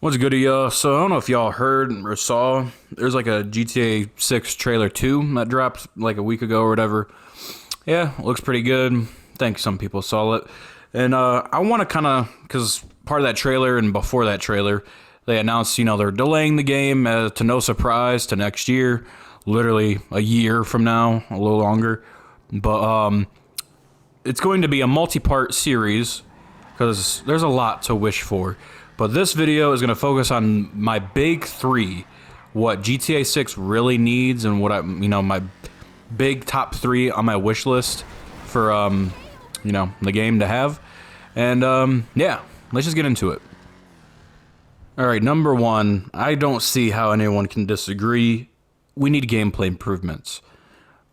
What's good, y'all? So I don't know if y'all heard or saw. There's like a GTA 6 trailer 2 that dropped like a week ago or whatever. Yeah, looks pretty good. I think some people saw it. And I want to kind of, because part of that trailer and before that trailer, they announced, they're delaying the game to no surprise to next year. Literally a year from now, a little longer. But it's going to be a multi-part series because there's a lot to wish for. But this video is going to focus on my big three, what GTA 6 really needs, and what my big top three on my wish list for, the game to have. And, yeah, let's just get into it. Alright, number one, I don't see how anyone can disagree. We need gameplay improvements.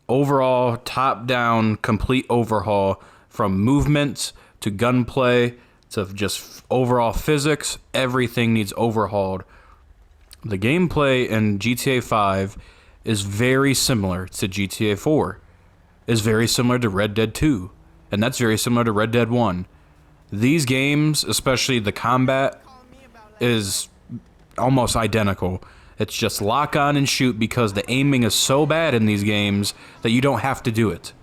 Overall, top-down, complete overhaul from movement to gunplay to just overall physics. Everything needs overhauled. The gameplay in GTA 5 is very similar to GTA 4. Is very similar to Red Dead 2. And that's very similar to Red Dead 1. These games, especially the combat, is almost identical. It's just lock on and shoot because the aiming is so bad in these games that you don't have to do it.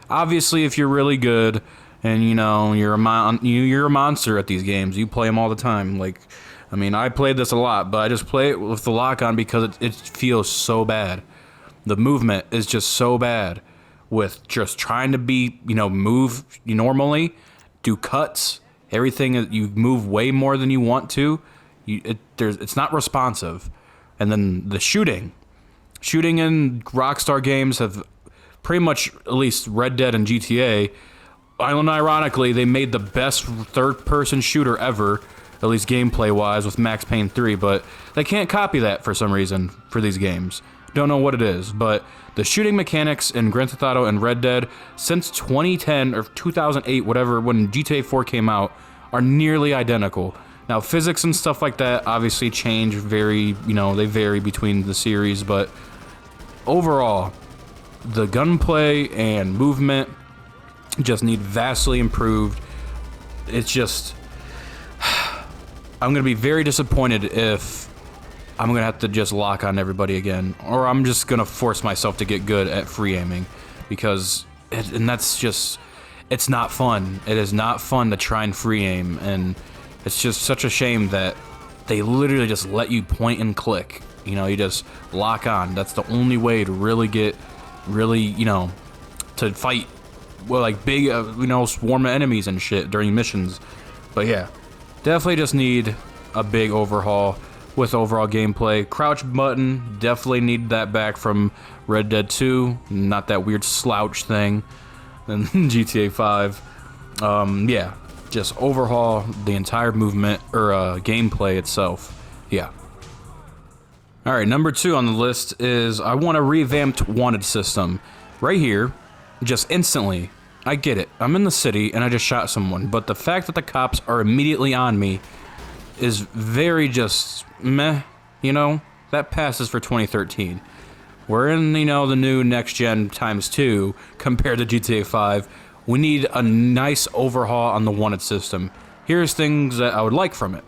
Obviously, if you're really good and you're a monster at these games, you play them all the time. I played this a lot, but I just play it with the lock on because it feels so bad. The movement is just so bad with just trying to move normally, do cuts, everything. You move way more than you want to. It's not responsive. And then the shooting in Rockstar games have pretty much, at least Red Dead and GTA, and ironically, they made the best third-person shooter ever, at least gameplay-wise, with Max Payne 3, but they can't copy that for some reason for these games. Don't know what it is, but the shooting mechanics in Grand Theft Auto and Red Dead since 2010 or 2008, whatever, when GTA 4 came out, are nearly identical. Now, physics and stuff like that obviously change they vary between the series, but overall, the gunplay and movement just need vastly improved. It's just, I'm gonna be very disappointed if I'm gonna have to just lock on everybody again, or I'm just gonna force myself to get good at free aiming, because it's not fun. It is not fun to try and free aim, and it's just such a shame that they literally just let you point and click. You just lock on. That's the only way to really get, to fight, big, swarm of enemies and shit during missions. But yeah, definitely just need a big overhaul with overall gameplay. Crouch button, definitely need that back from Red Dead 2. Not that weird slouch thing in GTA 5. Yeah. Just overhaul the entire movement or gameplay itself. Yeah. Alright, number two on the list is I want a revamped wanted system. Right here, just instantly. I get it. I'm in the city and I just shot someone, but the fact that the cops are immediately on me is very just meh. That passes for 2013. We're in, the new next gen ×2 compared to GTA 5. We need a nice overhaul on the wanted system. Here's things that I would like from it.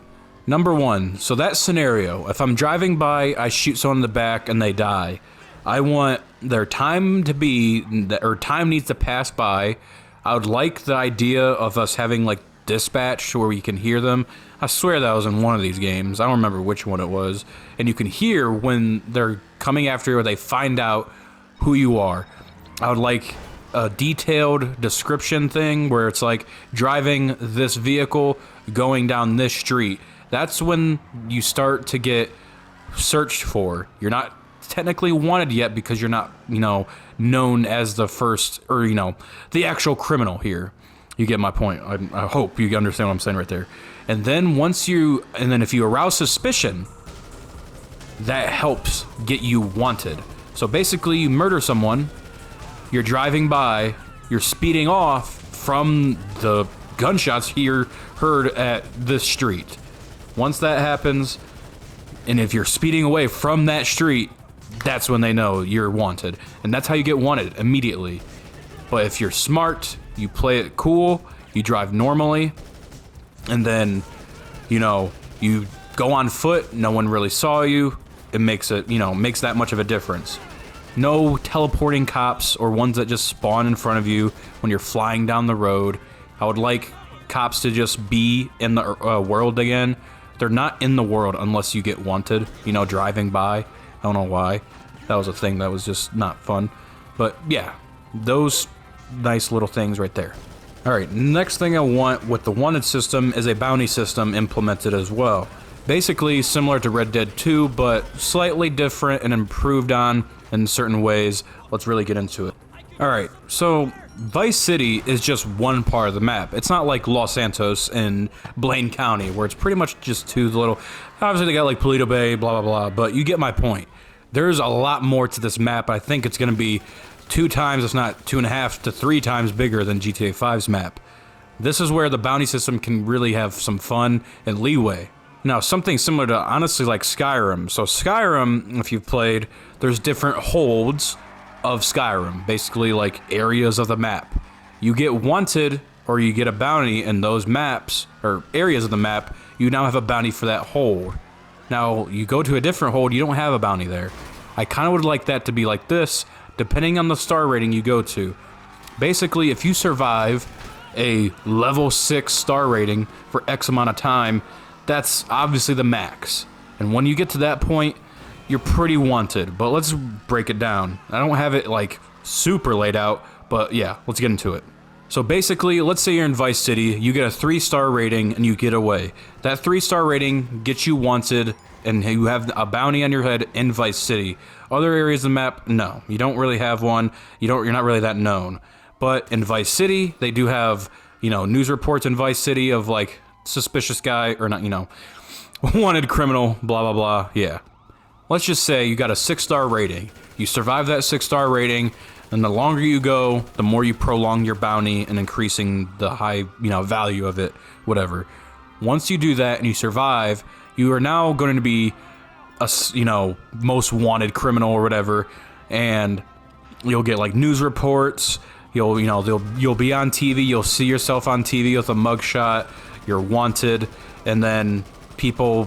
Number one, so that scenario, if I'm driving by, I shoot someone in the back and they die, I want their time time needs to pass by. I would like the idea of us having dispatch where we can hear them. I swear that was in one of these games. I don't remember which one it was. And you can hear when they're coming after you or they find out who you are. I would like a detailed description thing where it's driving this vehicle going down this street. That's when you start to get searched for. You're not technically wanted yet because you're not, known as the first or, the actual criminal here. You get my point. I hope you understand what I'm saying right there. And then if you arouse suspicion, that helps get you wanted. So basically you murder someone, you're driving by, you're speeding off from the gunshots heard at this street. Once that happens, and if you're speeding away from that street, that's when they know you're wanted. And that's how you get wanted, immediately. But if you're smart, you play it cool, you drive normally, and then, you go on foot, no one really saw you. It makes it, makes that much of a difference. No teleporting cops or ones that just spawn in front of you when you're flying down the road. I would like cops to just be in the world again. They're not in the world unless you get wanted, driving by. I don't know why. That was a thing that was just not fun. But yeah, those nice little things right there. Alright, next thing I want with the wanted system is a bounty system implemented as well. Basically similar to Red Dead 2, but slightly different and improved on in certain ways. Let's really get into it. Alright, so Vice City is just one part of the map. It's not like Los Santos in Blaine County, where it's pretty much just two little... Obviously they got like Paleto Bay, blah blah blah, but you get my point. There's a lot more to this map. I think it's going to be 2 times, if not 2.5 to 3 times bigger than GTA 5's map. This is where the bounty system can really have some fun and leeway. Now, something similar to, honestly, like Skyrim. So Skyrim, if you've played, there's different holds of Skyrim, basically like areas of the map. You get wanted or you get a bounty in those maps, or areas of the map, you now have a bounty for that hold. Now, you go to a different hold, you don't have a bounty there. I kind of would like that to be like this, depending on the star rating you go to. Basically, if you survive a level 6 star rating for X amount of time, that's obviously the max. And when you get to that point, you're pretty wanted. But let's break it down. I don't have it like super laid out, but yeah, let's get into it. So basically, let's say you're in Vice City, you get a 3-star rating and you get away. That 3-star rating gets you wanted and you have a bounty on your head in Vice City. Other areas of the map, no. You don't really have one. You're not really that known. But in Vice City, they do have, news reports in Vice City of like suspicious guy or not, wanted criminal, blah, blah, blah. Yeah. Let's just say you got a 6-star rating. You survive that 6-star rating, and the longer you go, the more you prolong your bounty and increasing the high, value of it, whatever. Once you do that and you survive, you are now going to be a, most wanted criminal or whatever, and you'll get like news reports. You'll be on TV. You'll see yourself on TV with a mugshot. You're wanted, and then people,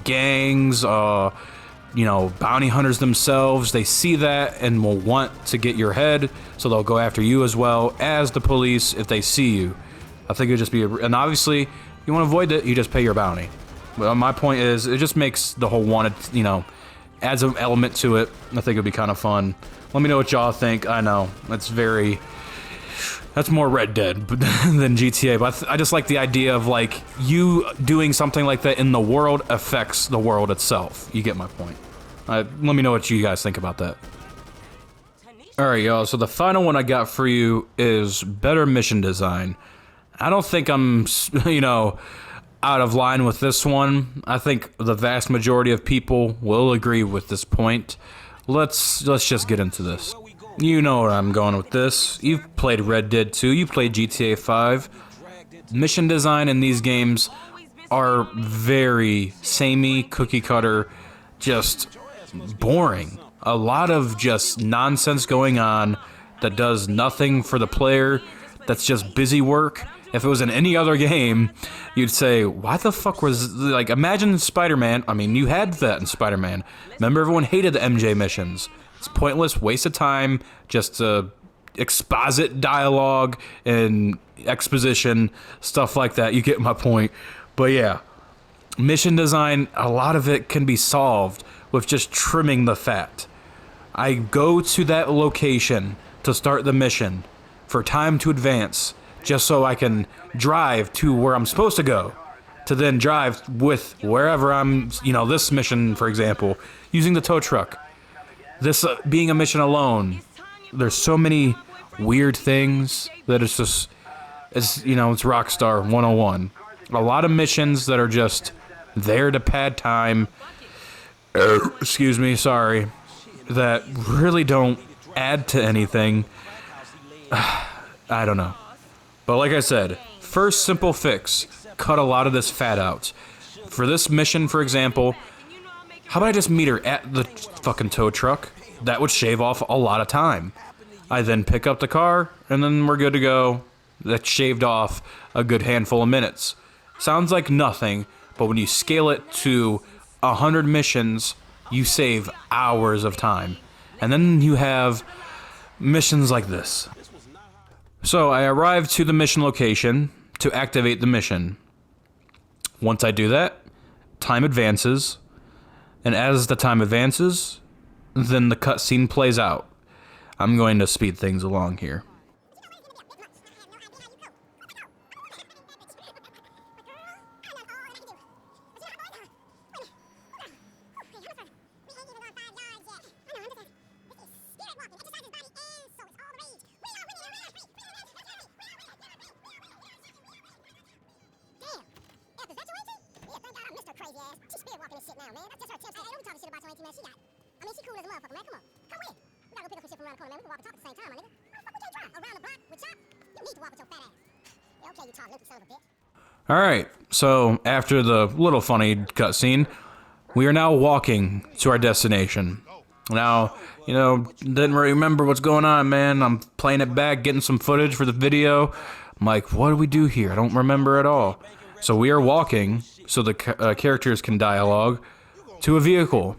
gangs, bounty hunters themselves, they see that and will want to get your head, so they'll go after you as well as the police if they see you. I think it would just be, and obviously, you want to avoid it, you just pay your bounty. But my point is, it just makes the whole wanted, adds an element to it. I think it'd be kind of fun. Let me know what y'all think. I know, that's more Red Dead than GTA, but I just like the idea of like you doing something like that in the world affects the world itself. You get my point. Let me know what you guys think about that. Alright, y'all, so the final one I got for you is better mission design. I don't think I'm, out of line with this one. I think the vast majority of people will agree with this point. Let's just get into this. You know where I'm going with this. You've played Red Dead 2, you played GTA 5. Mission design in these games are very samey, cookie cutter, just boring. A lot of just nonsense going on that does nothing for the player, that's just busy work. If it was in any other game, you'd say, why the fuck was, like, imagine Spider-Man. I mean, you had that in Spider-Man. Remember, everyone hated the MJ missions. It's pointless, waste of time, just to exposit dialogue and exposition, stuff like that. You get my point. But yeah, mission design, a lot of it can be solved with just trimming the fat. I go to that location to start the mission for time to advance, just so I can drive to where I'm supposed to go, to then drive with wherever I'm, this mission, for example, using the tow truck. This being a mission alone, there's so many weird things that it's just, it's Rockstar 101. A lot of missions that are just there to pad time, excuse me, sorry, that really don't add to anything. I don't know. But like I said, first simple fix, cut a lot of this fat out. For this mission, for example, how about I just meet her at the fucking tow truck? That would shave off a lot of time. I then pick up the car, and then we're good to go. That shaved off a good handful of minutes. Sounds like nothing, But when you scale it to 100 missions, you save hours of time. And then you have missions like this. So I arrive to the mission location to activate the mission. Once I do that, time advances. And as the time advances, then the cutscene plays out. I'm going to speed things along here. Alright, so after the little funny cutscene, we are now walking to our destination. Now, you know, didn't really remember what's going on, man. I'm playing it back, getting some footage for the video. I'm like, what do we do here? I don't remember at all. So we are walking, so the characters can dialogue, to a vehicle,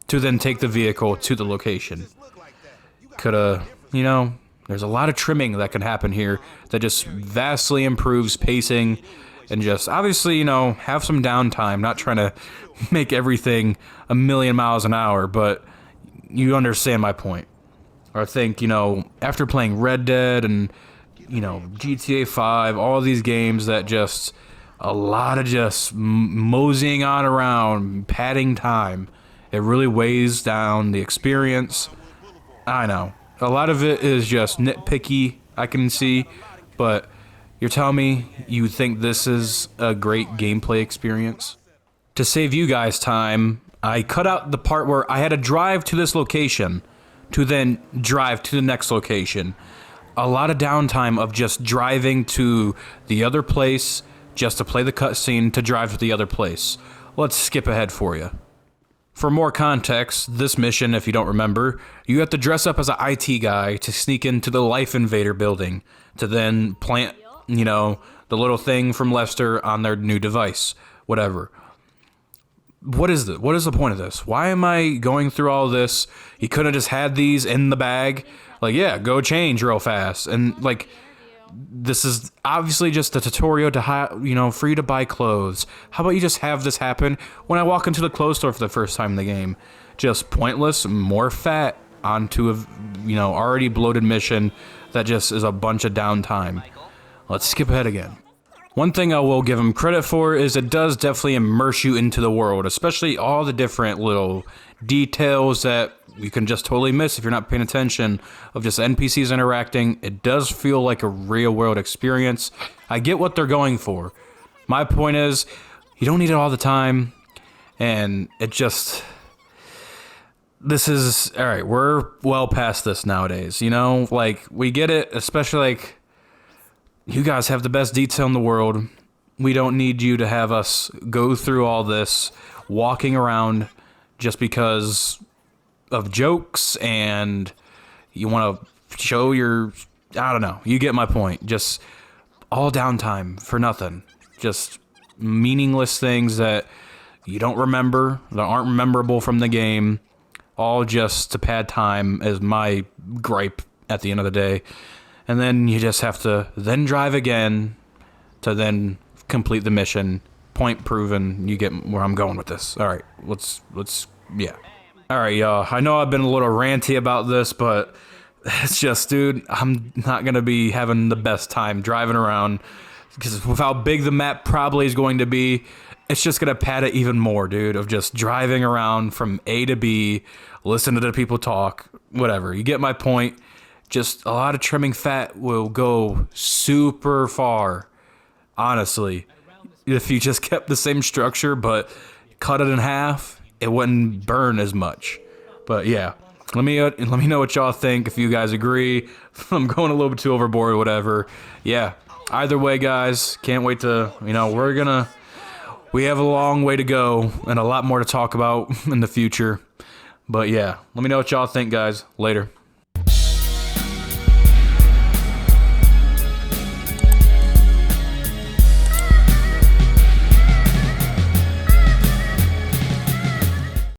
to then take the vehicle to the location. Coulda, you know, there's a lot of trimming that can happen here that just vastly improves pacing and just, obviously, you know, have some downtime, not trying to make everything a million miles an hour, but you understand my point. I think, you know, after playing Red Dead and, you know, GTA 5, all these games that just, a lot of just moseying on around, padding time, it really weighs down the experience. I know. A lot of it is just nitpicky, I can see, but you're telling me you think this is a great gameplay experience? To save you guys time, I cut out the part where I had to drive to this location to then drive to the next location. A lot of downtime of just driving to the other place just to play the cutscene to drive to the other place. Let's skip ahead for you. For more context, this mission, if you don't remember, you have to dress up as an IT guy to sneak into the Life Invader building to then plant, you know, the little thing from Lester on their new device, whatever. What is this? What is the point of this? Why am I going through all this? You could have just had these in the bag. Like, yeah, go change real fast. And, like, this is obviously just a tutorial to, you know, for you to buy clothes. How about you just have this happen when I walk into the clothes store for the first time in the game? Just pointless, more fat onto a, you know, already bloated mission that just is a bunch of downtime. Let's skip ahead again. One thing I will give him credit for is it does definitely immerse you into the world, especially all the different little details that you can just totally miss if you're not paying attention, of just NPCs interacting. It does feel like a real world experience. I get what they're going for. My point is, you don't need it all the time, and it just, this is, alright, we're well past this nowadays, you know? Like, we get it, especially like, you guys have the best detail in the world. We don't need you to have us go through all this, walking around just because of jokes and you want to show your, I don't know, you get my point. Just all downtime for nothing. Just meaningless things that you don't remember, that aren't memorable from the game, all just to pad time is my gripe at the end of the day. And then you just have to then drive again to then complete the mission. Point proven. You get where I'm going with this. All right, let's yeah. All right, y'all. I know I've been a little ranty about this, but it's just, dude, I'm not gonna be having the best time driving around because with how big the map probably is going to be, it's just gonna pad it even more, dude. Of just driving around from A to B, listening to people talk, whatever. You get my point. Just a lot of trimming fat will go super far, honestly. If you just kept the same structure but cut it in half, it wouldn't burn as much. But yeah, let me know what y'all think, if you guys agree. If I'm going a little bit too overboard or whatever. Yeah, either way, guys, can't wait to, you know, we have a long way to go and a lot more to talk about in the future. But yeah, let me know what y'all think, guys. Later.